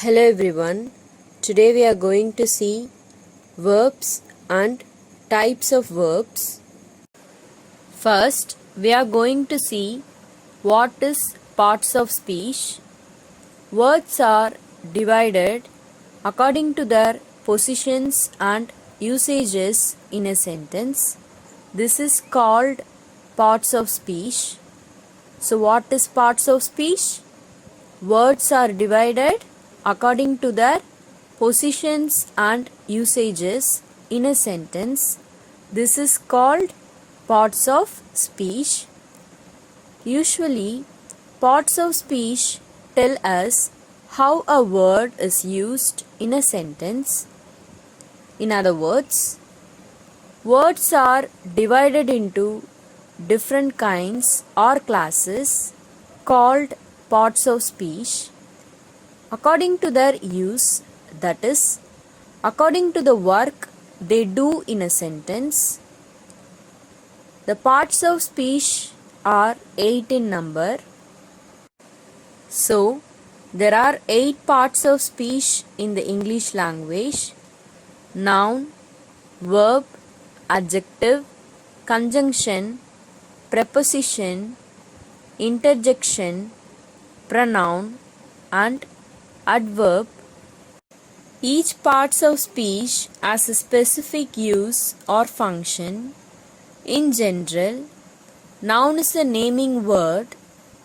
Hello everyone. Today we are going to see verbs and types of verbs. First, we are going to see what is parts of speech. Words are divided according to their positions and usages in a sentence. This is called parts of speech. So what is parts of speech? Words are divided according to their positions and usages in a sentence. This is called parts of speech. Usually, parts of speech tell us how a word is used in a sentence. In other words, words are divided into different kinds or classes called parts of speech according to their use, that is, according to the work they do in a sentence. The parts of speech are 8 in number. So, there are 8 parts of speech in the English language: noun, verb, adjective, conjunction, preposition, interjection, pronoun, and adverb. Each parts of speech has a specific use or function. In general, noun is a naming word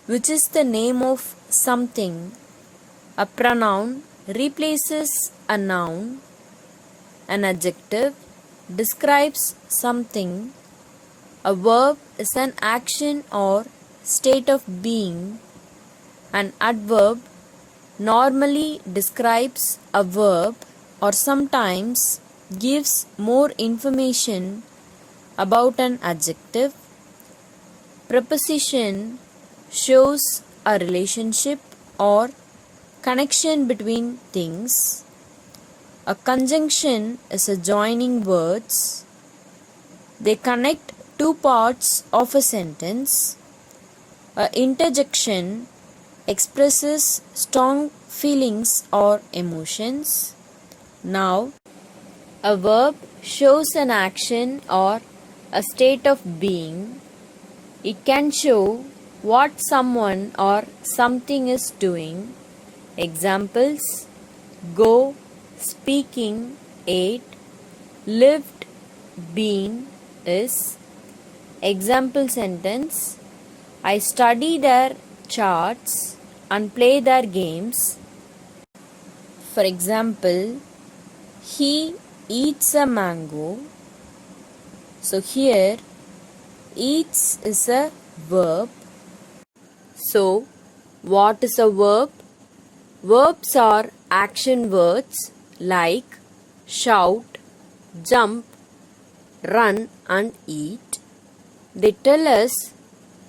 which is the name of something. A pronoun replaces a noun. An adjective describes something. A verb is an action or state of being. An adverb normally describes a verb or sometimes gives more information about an adjective. Preposition shows a relationship or connection between things. A conjunction is a joining words. They connect two parts of a sentence. A interjection expresses strong feelings or emotions. Now, a verb shows an action or a state of being. It can show what someone or something is doing. Examples: go, speaking, ate, lived, been, is. Example sentence: I study their charts and play their games. For example, he eats a mango. So here, eats is a verb. So, what is a verb? Verbs are action words like shout, jump, run, and eat. They tell us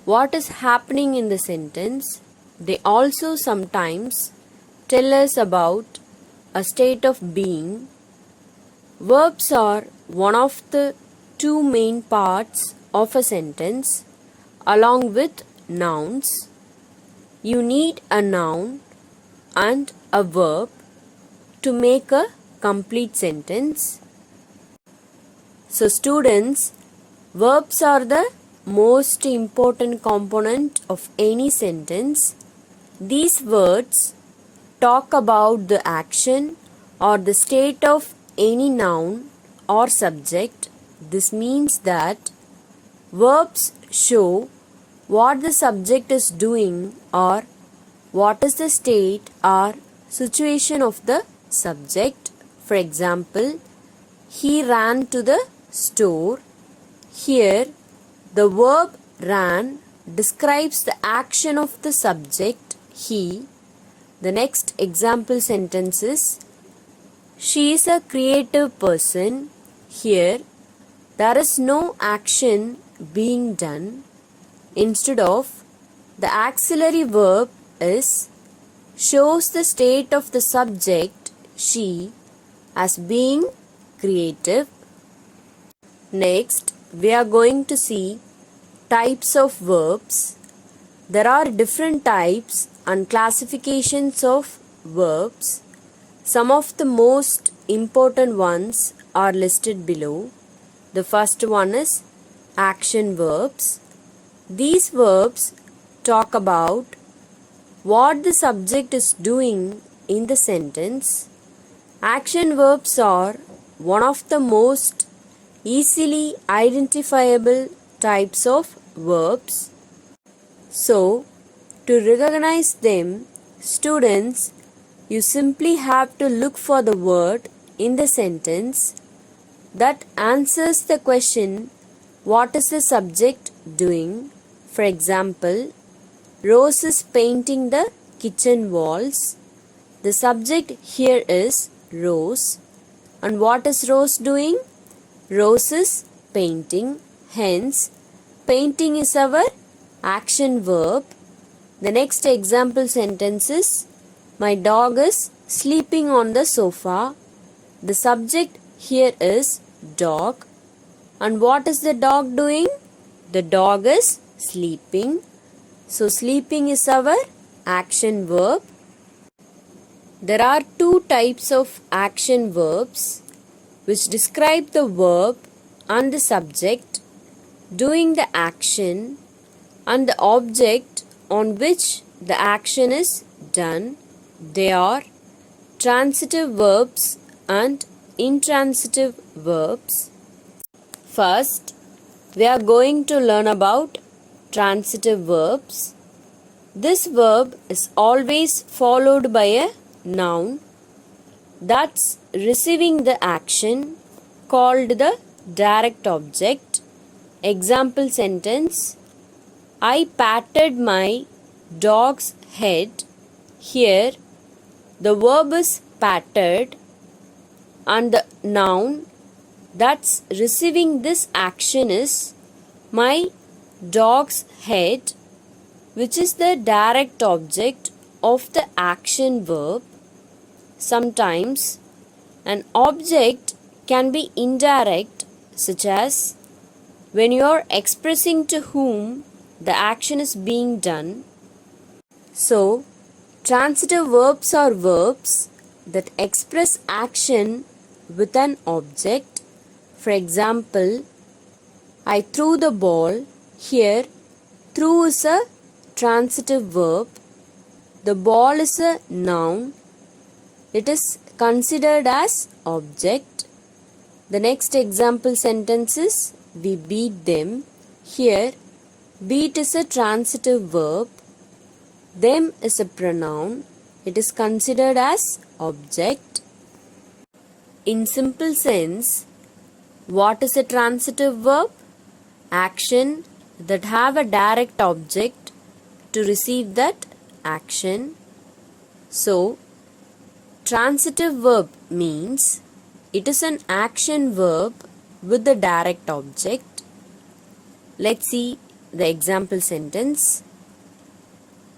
what is happening in the sentence. They also sometimes tell us about a state of being. Verbs are one of the two main parts of a sentence along with nouns. You need a noun and a verb to make a complete sentence. So students, verbs are the most important component of any sentence. These words talk about the action or the state of any noun or subject. This means that verbs show what the subject is doing or what is the state or situation of the subject. For example, he ran to the store. Here, the verb ran describes the action of the subject, he. The next example sentence is, she is a creative person. Here, there is no action being done. Instead of, the auxiliary verb is shows the state of the subject, she, as being creative. Next, we are going to see types of verbs. There are different types and classifications of verbs. Some of the most important ones are listed below. The first one is action verbs. These verbs talk about what the subject is doing in the sentence. Action verbs are one of the most easily identifiable types of verbs. So, to recognize them, students, you simply have to look for the word in the sentence that answers the question, what is the subject doing? For example, Rose is painting the kitchen walls. The subject here is Rose. And what is Rose doing? Rose is painting. Hence, painting is our action verb. The next example sentence is, my dog is sleeping on the sofa. The subject here is dog. And what is the dog doing? The dog is sleeping. So, sleeping is our action verb. There are two types of action verbs which describe the verb and the subject doing the action and the object on which the action is done. They are transitive verbs and intransitive verbs. First, we are going to learn about transitive verbs. This verb is always followed by a noun that's receiving the action called the direct object. Example sentence, I patted my dog's head. Here, the verb is patted and the noun that's receiving this action is my dog's head, which is the direct object of the action verb. Sometimes an object can be indirect, such as when you are expressing to whom the action is being done. So, transitive verbs are verbs that express action with an object. For example, I threw the ball. Here, threw is a transitive verb. The ball is a noun. It is considered as object. The next example sentence is, we beat them. Here, beat is a transitive verb. Them is a pronoun. It is considered as object. In simple sense, what is a transitive verb? Action that have a direct object to receive that action. So, transitive verb means it is an action verb with the direct object. Let's see the example sentence.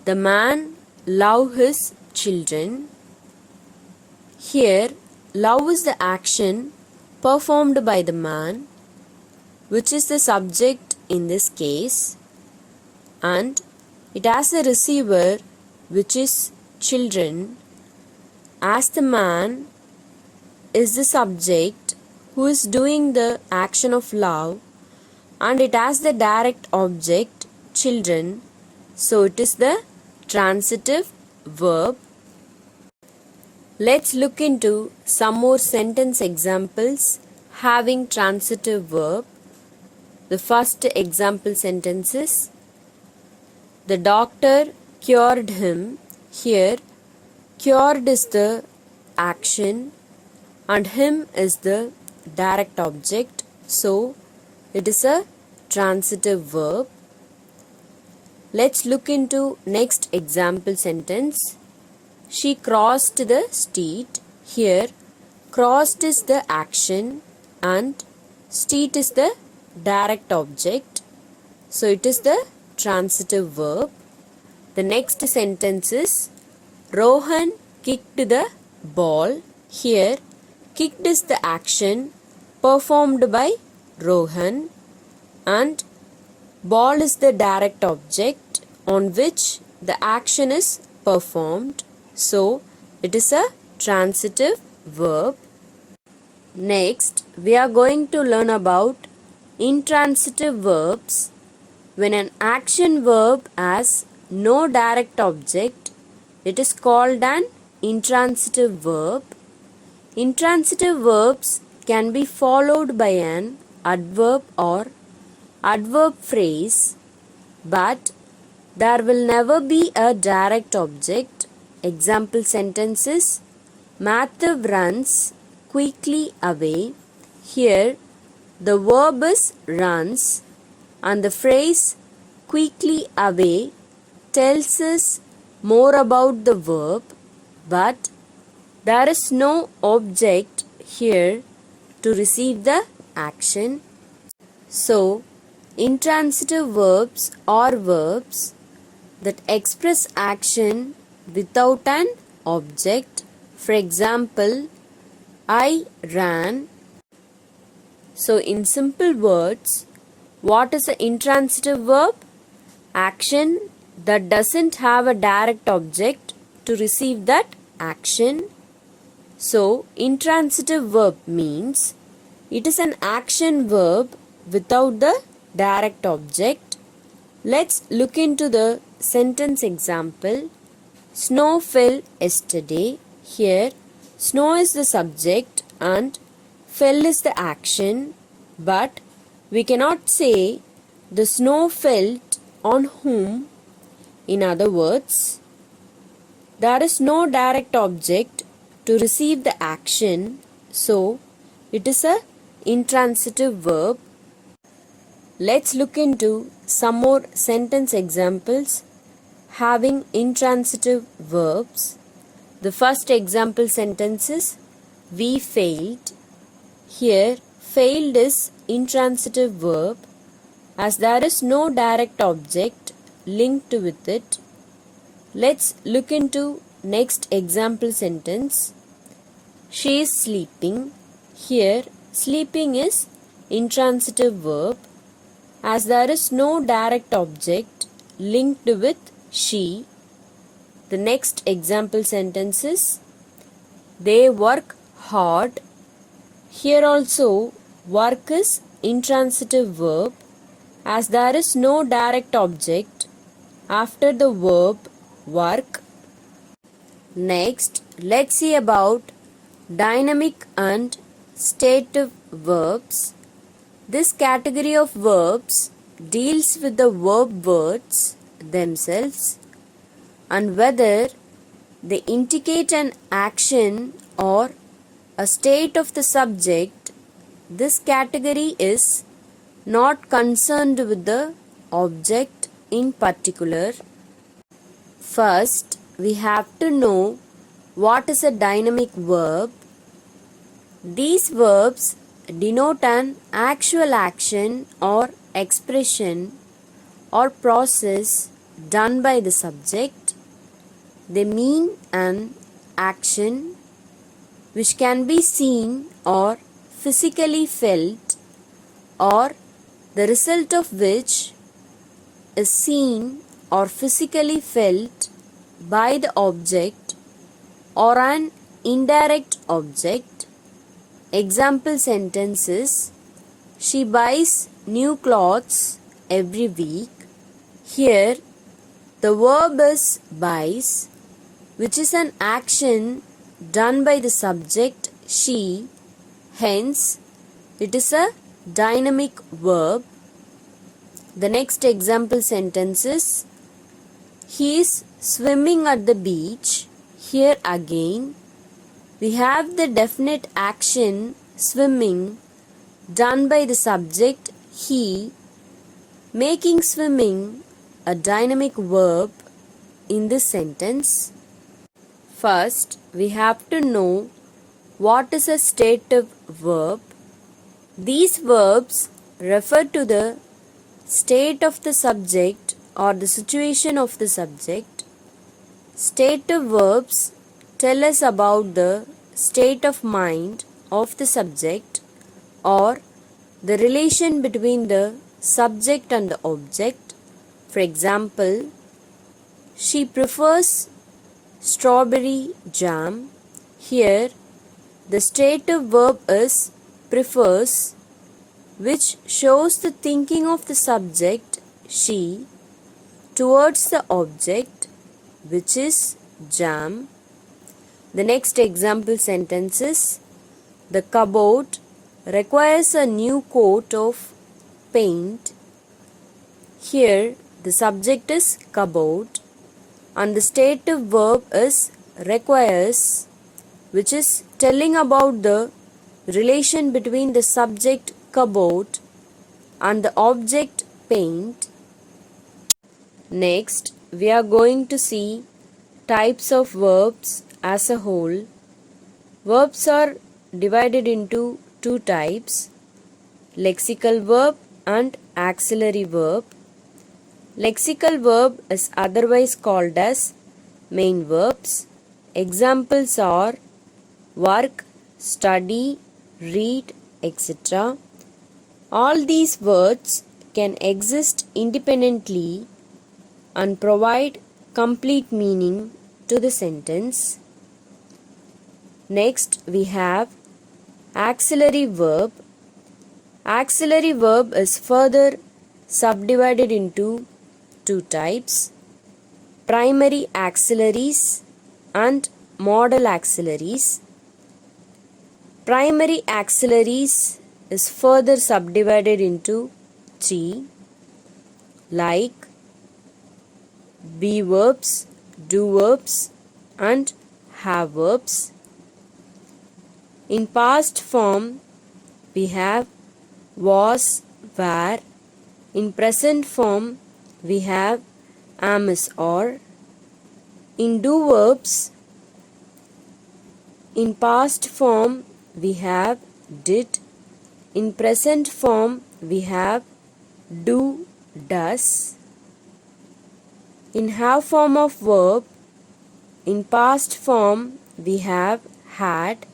The man loves his children. Here, love is the action performed by the man, which is the subject in this case, and it has a receiver, which is children, as the man is the subject who is doing the action of love, and it has the direct object children, so it is the transitive verb. Let's look into some more sentence examples having transitive verb. The first example sentence is, the doctor cured him. Here, cured is the action and him is the direct object, so it is a transitive verb. Let's look into next example sentence. She crossed the street. Here, crossed is the action and street is the direct object, so it is the transitive verb. The next sentence is, Rohan kicked the ball. Here, kicked is the action performed by Rohan and ball is the direct object on which the action is performed, so it is a transitive verb. Next, we are going to learn about intransitive verbs. When an action verb has no direct object, it is called an intransitive verb. Intransitive verbs can be followed by an adverb or adverb phrase, but there will never be a direct object. Example sentences: Matthew runs quickly away. Here, the verb is runs, and the phrase quickly away tells us more about the verb, but there is no object here to receive the action. So, intransitive verbs are verbs that express action without an object. For example, I ran. So, in simple words, what is an intransitive verb? Action that doesn't have a direct object to receive that action. So, intransitive verb means it is an action verb without the direct object. Let's look into the sentence example. Snow fell yesterday. Here, snow is the subject and fell is the action, but we cannot say the snow fell on whom. In other words, there is no direct object to receive the action, so it is a intransitive verb. Let's look into some more sentence examples having intransitive verbs. The first example sentence is we failed. Here, failed is intransitive verb as there is no direct object linked with it. Let's look into next example sentence. She is sleeping. Here, sleeping is intransitive verb as there is no direct object linked with she. The next example sentence is they work hard. Here also work is intransitive verb as there is no direct object after the verb work. Next, let's see about dynamic and stative verbs. This category of verbs deals with the verb words themselves and whether they indicate an action or a state of the subject. This category is not concerned with the object in particular. First, we have to know what is a dynamic verb. These verbs denote an actual action or expression or process done by the subject. They mean an action which can be seen or physically felt, or the result of which is seen or physically felt by the object or an indirect object. Example sentences: she buys new clothes every week. Here, the verb is buys, which is an action done by the subject she, hence it is a dynamic verb. The next example sentence is he is swimming at the beach. Here again, we have the definite action swimming done by the subject he, making swimming a dynamic verb in this sentence. First, we have to know what is a stative verb. These verbs refer to the state of the subject or the situation of the subject. Stative verbs tell us about the state of mind of the subject or the relation between the subject and the object. For example, she prefers strawberry jam. Here, the stative verb is prefers, which shows the thinking of the subject, she, towards the object, which is jam. The next example sentence is, the cupboard requires a new coat of paint. Here, the subject is cupboard and the stative verb is requires, which is telling about the relation between the subject cupboard and the object paint. Next, we are going to see types of verbs as a whole. Verbs are divided into two types, lexical verb and auxiliary verb. Lexical verb is otherwise called as main verbs. Examples are work, study, read, etc. All these words can exist independently and provide complete meaning to the sentence. Next, we have auxiliary verb. Auxiliary verb is further subdivided into two types, primary auxiliaries and modal auxiliaries. Primary auxiliaries is further subdivided into three, like be verbs, do verbs and have verbs. In past form, we have was, were. In present form, we have am, is, or. In do verbs, in past form, we have did. In present form, we have do, does. In have form of verb, in past form, we have had.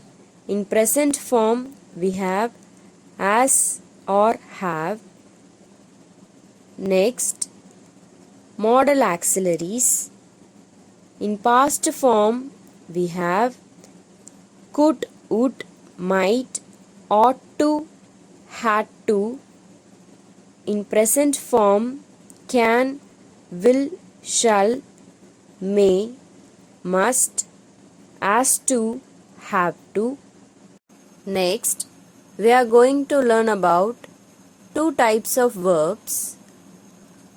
In present form, we have as or have. Next, modal auxiliaries. In past form, we have could, would, might, ought to, had to. In present form, can, will, shall, may, must, as to, have to. Next, we are going to learn about two types of verbs.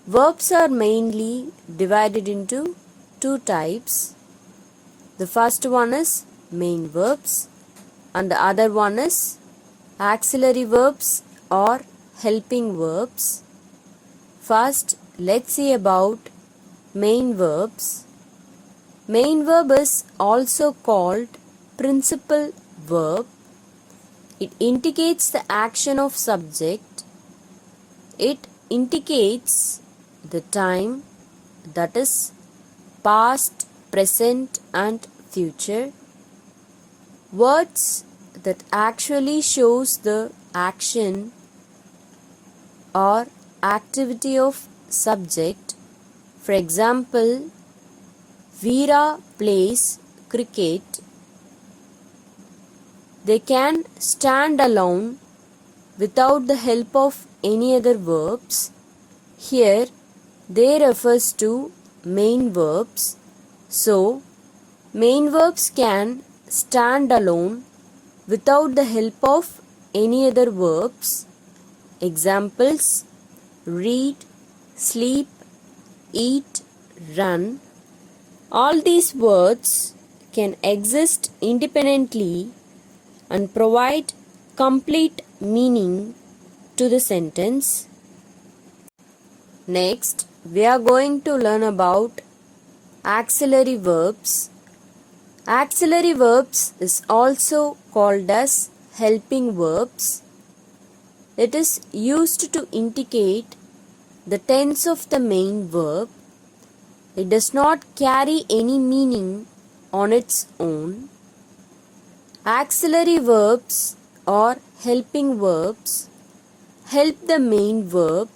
Verbs are mainly divided into two types. The first one is main verbs and the other one is auxiliary verbs or helping verbs. First, let's see about main verbs. Main verb is also called principal verb. It indicates the action of subject. It indicates the time, that is past, present and future. Words that actually shows the action or activity of subject. For example, Veera plays cricket. They can stand alone without the help of any other verbs. Here, they refers to main verbs. So, main verbs can stand alone without the help of any other verbs. Examples: read, sleep, eat, run. All these words can exist independently and provide complete meaning to the sentence. Next, we are going to learn about auxiliary verbs. Auxiliary verbs is also called as helping verbs. It is used to indicate the tense of the main verb. It does not carry any meaning on its own. Auxiliary verbs or helping verbs help the main verb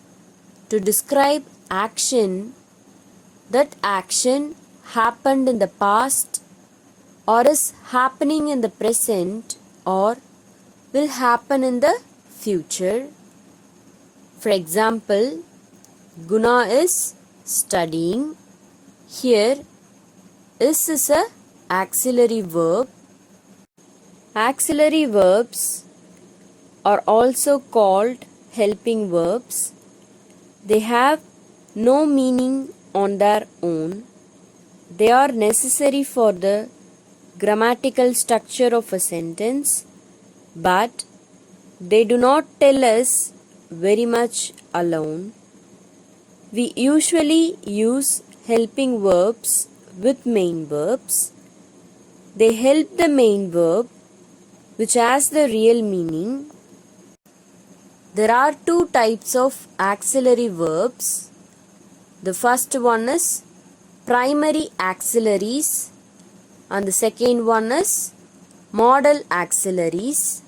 to describe action. That action happened in the past or is happening in the present or will happen in the future. For example, Guna is studying. Here is a auxiliary verb. Auxiliary verbs are also called helping verbs. They have no meaning on their own. They are necessary for the grammatical structure of a sentence, but they do not tell us very much alone. We usually use helping verbs with main verbs. They help the main verb, which has the real meaning. There are two types of auxiliary verbs. The first one is primary auxiliaries and the second one is modal auxiliaries.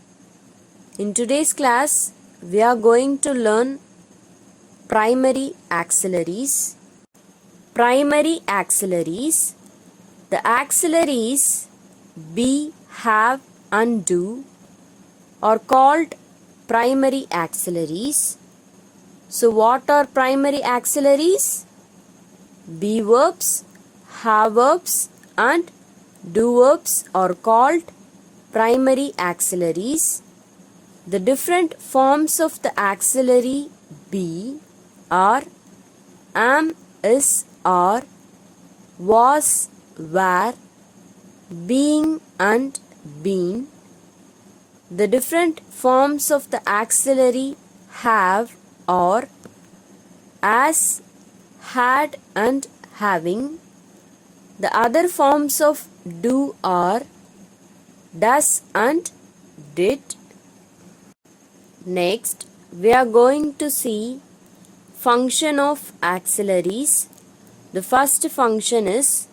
In today's class, we are going to learn primary auxiliaries. Primary auxiliaries. The auxiliaries be, have and do are called primary auxiliaries. So what are primary auxiliaries? Be verbs, have verbs and do verbs are called primary auxiliaries. The different forms of the auxiliary be are am, is, are, was, were, being and been. The different forms of the auxiliary have are as, had and having. The other forms of do are does and did. Next, we are going to see function of auxiliaries. The first function is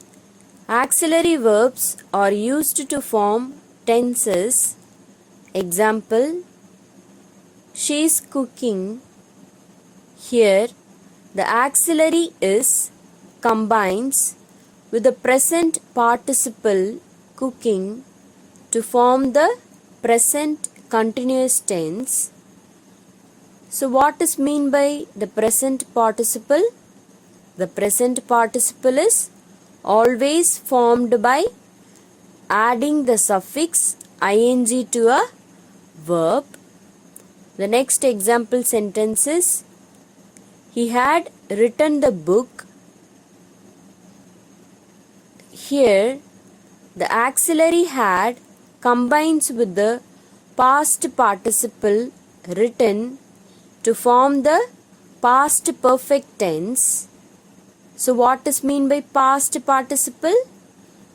auxiliary verbs are used to form tenses. Example, she is cooking. Here, the auxiliary is combines with the present participle cooking to form the present continuous tense. So what is mean by the present participle? The present participle is always formed by adding the suffix ing to a verb. The next example sentence is he had written the book. Here, the auxiliary had combines with the past participle written to form the past perfect tense. So what is mean by past participle?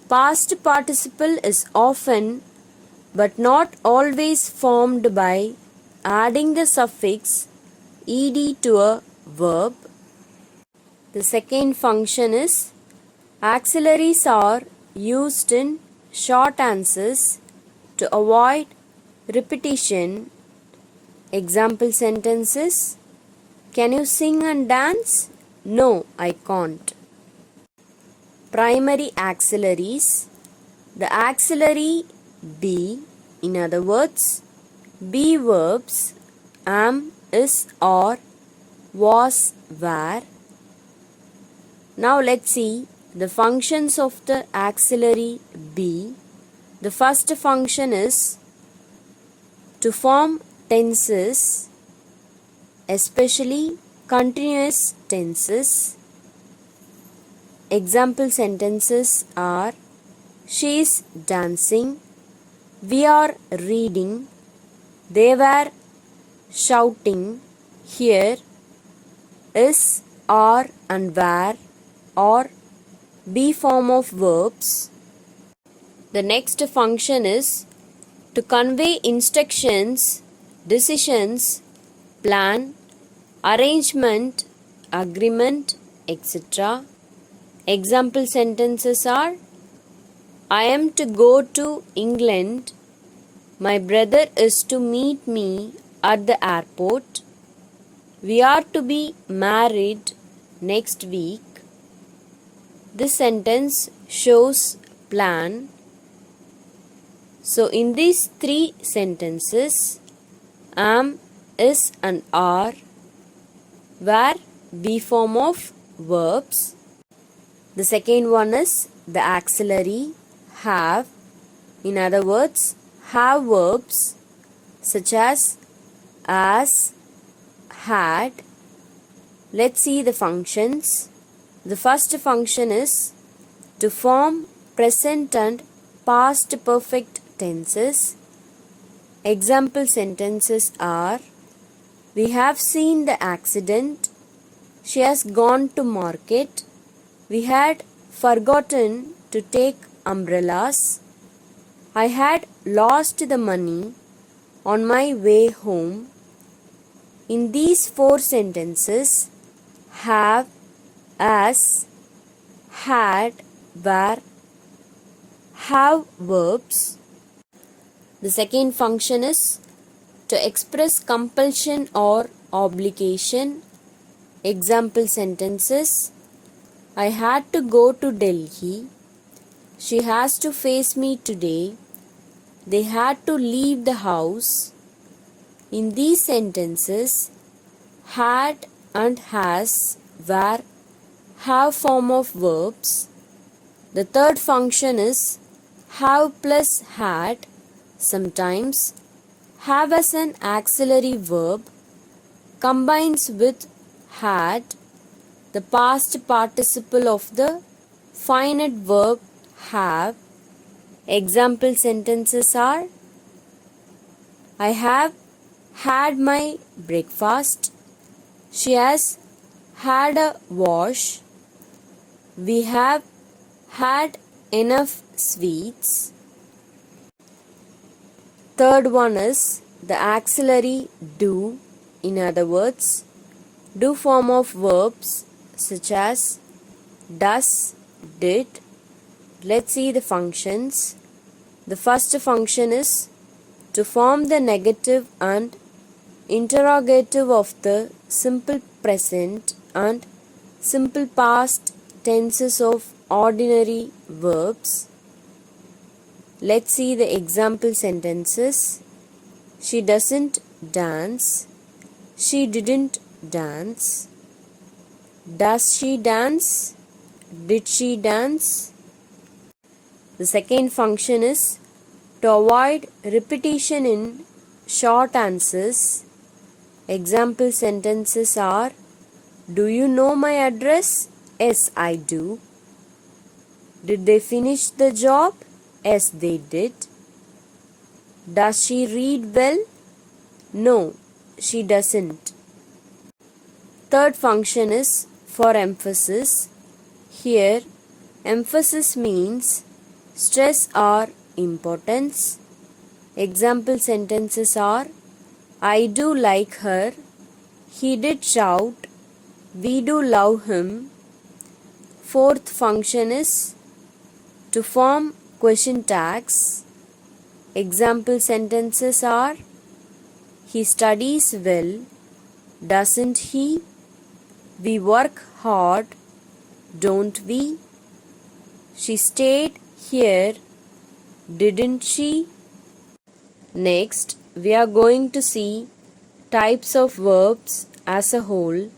Past participle is often but not always formed by adding the suffix ed to a verb. The second function is auxiliaries are used in short answers to avoid repetition. Example sentences: can you sing and dance? No, I can't. Primary auxiliaries. The auxiliary be, in other words, be verbs am, is, are, was, were. Now let's see the functions of the auxiliary be. The first function is to form tenses, especially continuous tenses. Example sentences are she is dancing, we are reading, they were shouting. Here is, are and were or be form of verbs. The next function is to convey instructions, decisions, plan, arrangement, agreement, etc. Example sentences are I am to go to England. My brother is to meet me at the airport. We are to be married next week. This sentence shows plan. So in these three sentences, am, is and are were be form of verbs. The second one is the auxiliary have. In other words, have verbs such as, had. Let's see the functions. The first function is to form present and past perfect tenses. Example sentences are, we have seen the accident. She has gone to market. We had forgotten to take umbrellas. I had lost the money on my way home. In these four sentences, have, as, had, were, have verbs. The second function is to express compulsion or obligation. Example sentences, I had to go to Delhi. She has to face me today. They had to leave the house. In these sentences, had and has, were, have form of verbs. The third function is have plus had. Sometimes have as an auxiliary verb combines with had, the past participle of the finite verb have. Example sentences are, I have had my breakfast. She has had a wash. We have had enough sweets. Third one is the auxiliary do. In other words, do form of verbs such as does, did. Let's see the functions. The first function is to form the negative and interrogative of the simple present and simple past tenses of ordinary verbs. Let's see the example sentences. She doesn't dance. She didn't dance. Does she dance? Did she dance? The second function is to avoid repetition in short answers. Example sentences are, do you know my address? Yes, I do. Did they finish the job? Yes, they did. Does she read well? No, she doesn't. Third function is for emphasis. Here, emphasis means stress or importance. Example sentences are, I do like her. He did shout. We do love him. Fourth function is to form question tags. Example sentences are, he studies well. Doesn't he? We work hard, don't we? She stayed here, didn't she? Next, we are going to see types of verbs as a whole.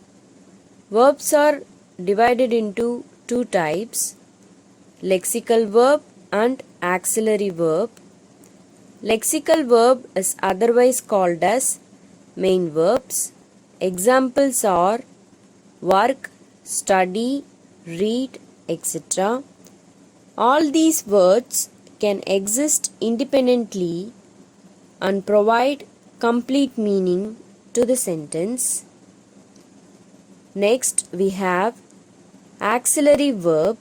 Verbs are divided into two types, lexical verb and auxiliary verb. Lexical verb is otherwise called as main verbs. Examples are work, study, read, etc. All these words can exist independently and provide complete meaning to the sentence. Next, we have auxiliary verb.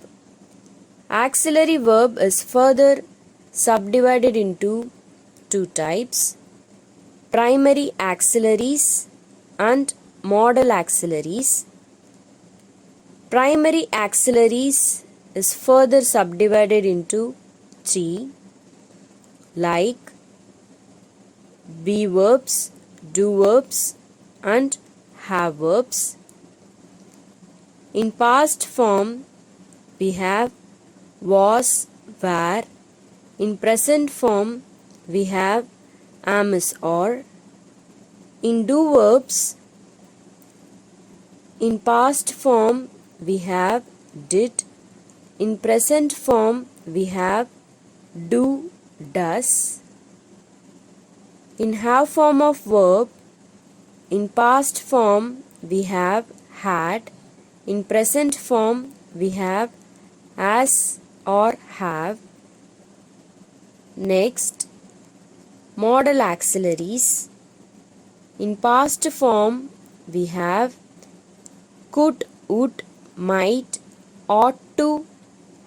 Auxiliary verb is further subdivided into two types, primary auxiliaries and modal auxiliaries. Primary auxiliaries is further subdivided into three, like be verbs, do verbs and have verbs. In past form, we have was, were. In present form, we have am is or. In do verbs, in past form we have did. In present form we have do, does. In have form of verb, in past form we have had. In present form we have as or have. Next, modal auxiliaries. In past form we have could, would, might, ought to,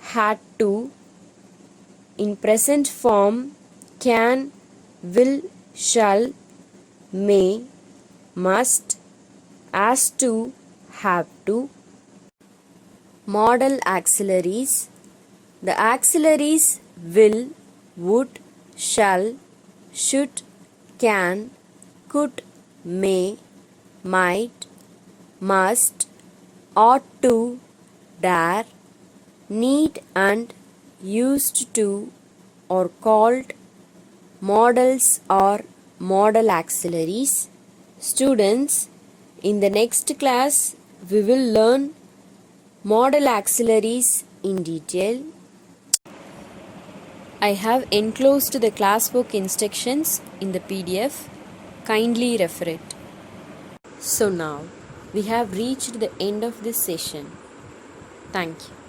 had to. In present form can, will, shall, may, must, as to, have to. Modal auxiliaries. The auxiliaries will, would, shall, should, can, could, may, might, must, ought to, dare, need and used to are called modals or modal auxiliaries. Students, in the next class we will learn modal auxiliaries in detail. I have enclosed the classwork instructions in the PDF. Kindly refer it. So now we have reached the end of this session. Thank you.